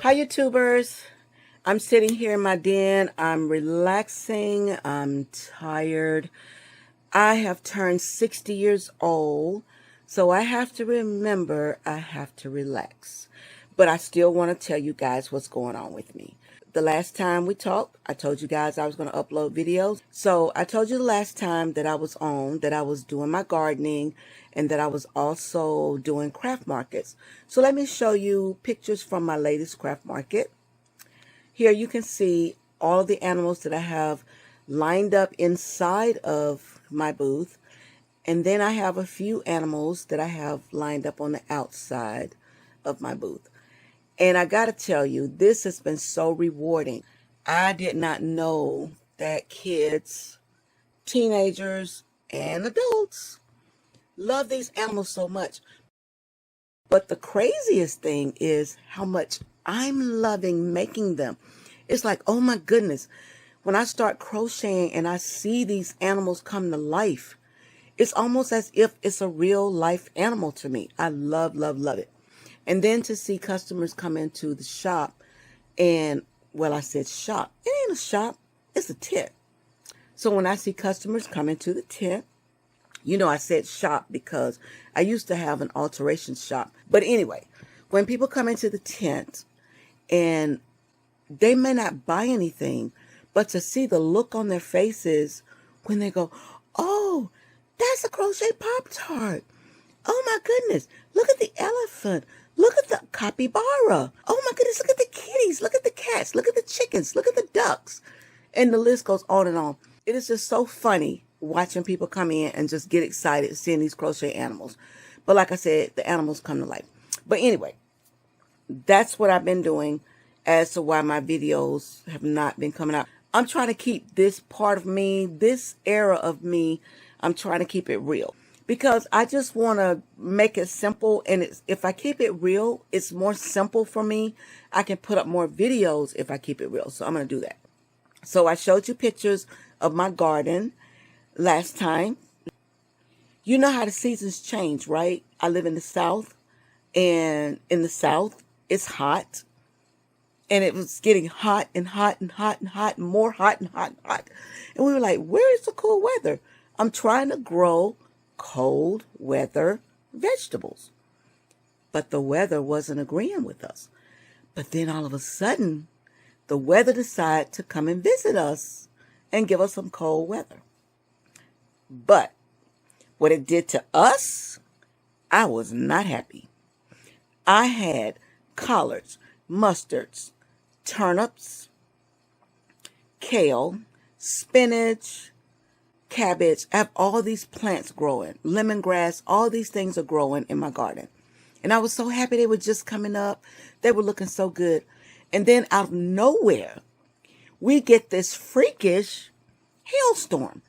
Hi YouTubers, I'm sitting here in my den. I'm relaxing. I'm tired. I have turned 60 years old, so I have to remember I have to relax. But I still want to tell you guys what's going on with me. The last time we talked, I told you guys I was going to upload videos. So I told you the last time that I was on, that I was doing my gardening and that I was also doing craft markets. So let me show you pictures from my latest craft market. Here you can see all of the animals that I have lined up inside of my booth. And then I have a few animals that I have lined up on the outside of my booth. And I got to tell you, this has been so rewarding. I did not know that kids, teenagers, and adults love these animals so much. But the craziest thing is how much I'm loving making them. It's like, oh my goodness, when I start crocheting and I see these animals come to life, it's almost as if it's a real life animal to me. I love, love, love it. And then to see customers come into the shop and, well, I said shop. It ain't a shop. It's a tent. So when I see customers come into the tent, you know I said shop because I used to have an alteration shop. But anyway, when people come into the tent and they may not buy anything, but to see the look on their faces when they go, oh, that's a crochet Pop-Tart. Oh my goodness, look at the elephant. Look at the capybara. Oh my goodness, look at the kitties. Look at the cats. Look at the chickens. Look at the ducks. And the list goes on and on. It is just so funny watching people come in and just get excited seeing these crochet animals. But like I said, the animals come to life. But anyway, that's what I've been doing as to why my videos have not been coming out. I'm trying to keep this part of me, this era of me, I'm trying to keep it real. Because I just want to make it simple, and if I keep it real, it's more simple for me. I can put up more videos if I keep it real, so I'm going to do that. So I showed you pictures of my garden last time. You know how the seasons change, right? I live in the South, and in the South, it's hot. And it was getting hot and hot and hot and hot and more hot and hot and hot. And we were like, where is the cool weather? I'm trying to grow cold weather vegetables. But the weather wasn't agreeing with us. But then all of a sudden, the weather decided to come and visit us and give us some cold weather. But what it did to us, I was not happy. I had collards, mustards, turnips, kale, spinach, cabbage. I have all these plants growing, lemongrass, all these things are growing in my garden. And I was so happy they were just coming up. They were looking so good. And then out of nowhere, we get this freakish hailstorm.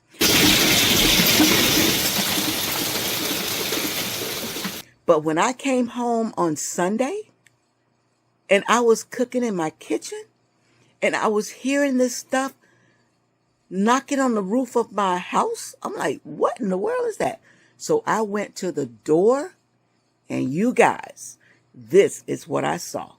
But when I came home on Sunday and I was cooking in my kitchen and I was hearing this stuff knocking on the roof of my house, I'm like, what in the world is that? So I went to the door, and you guys, this is what I saw.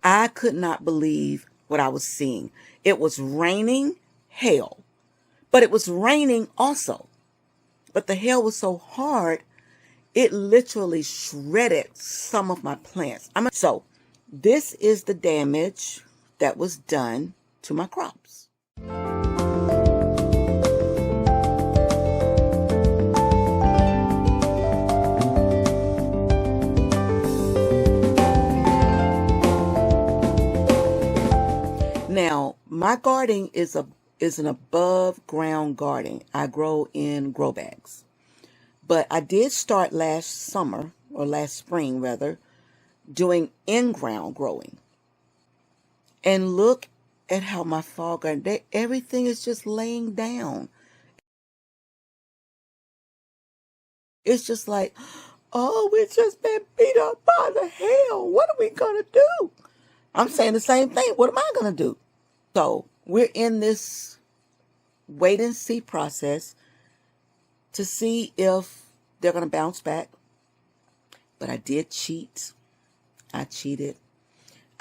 I could not believe what I was seeing. It was raining hail, but it was raining also. But the hail was so hard, it literally shredded some of my plants. So this is the damage that was done to my crops. Now, my garden is an above ground garden. I grow in grow bags. But I did start last summer, or last spring rather, doing in-ground growing. And look at how my fall garden, everything is just laying down. It's just like, oh, we've just been beat up by the hail. What are we going to do? I'm saying the same thing. What am I going to do? So we're in this wait and see process to see if they're going to bounce back. But I did cheat. I cheated.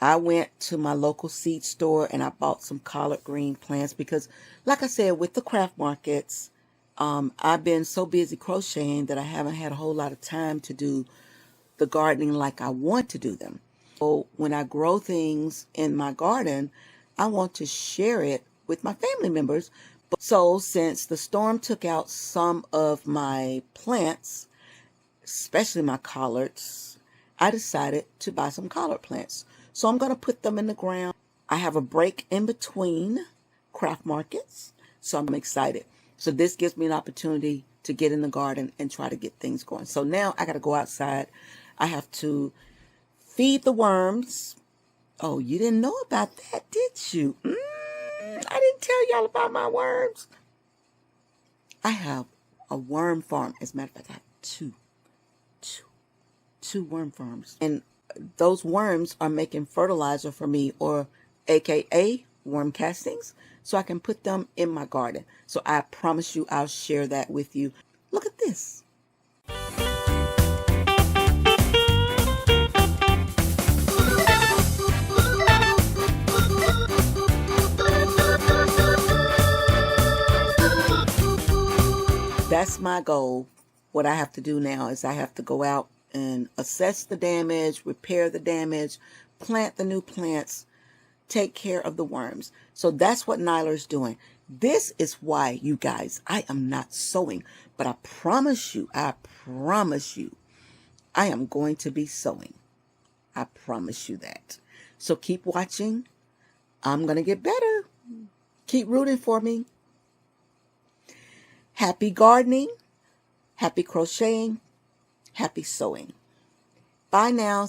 I went to my local seed store and I bought some collard green plants because, like I said, with the craft markets, I've been so busy crocheting that I haven't had a whole lot of time to do the gardening like I want to do them. So when I grow things in my garden, I want to share it with my family members. So since the storm took out some of my plants, especially my collards, I decided to buy some collard plants. So I'm going to put them in the ground. I have a break in between craft markets, so I'm excited. So this gives me an opportunity to get in the garden and try to get things going. So now I got to go outside. I have to feed the worms. Oh, you didn't know about that, did you? I didn't tell y'all about my worms. I have a worm farm. As a matter of fact, I have two worm farms. And those worms are making fertilizer for me, or AKA worm castings, so I can put them in my garden. So I promise you I'll share that with you. Look at this. That's my goal. What I have to do now is I have to go out and assess the damage, repair the damage, plant the new plants, take care of the worms. So that's what Nyla's doing. This is why, you guys, I am not sowing, but I promise you, I am going to be sowing. I promise you that. So keep watching. I'm going to get better. Keep rooting for me. Happy gardening, happy crocheting, happy sewing. Bye now.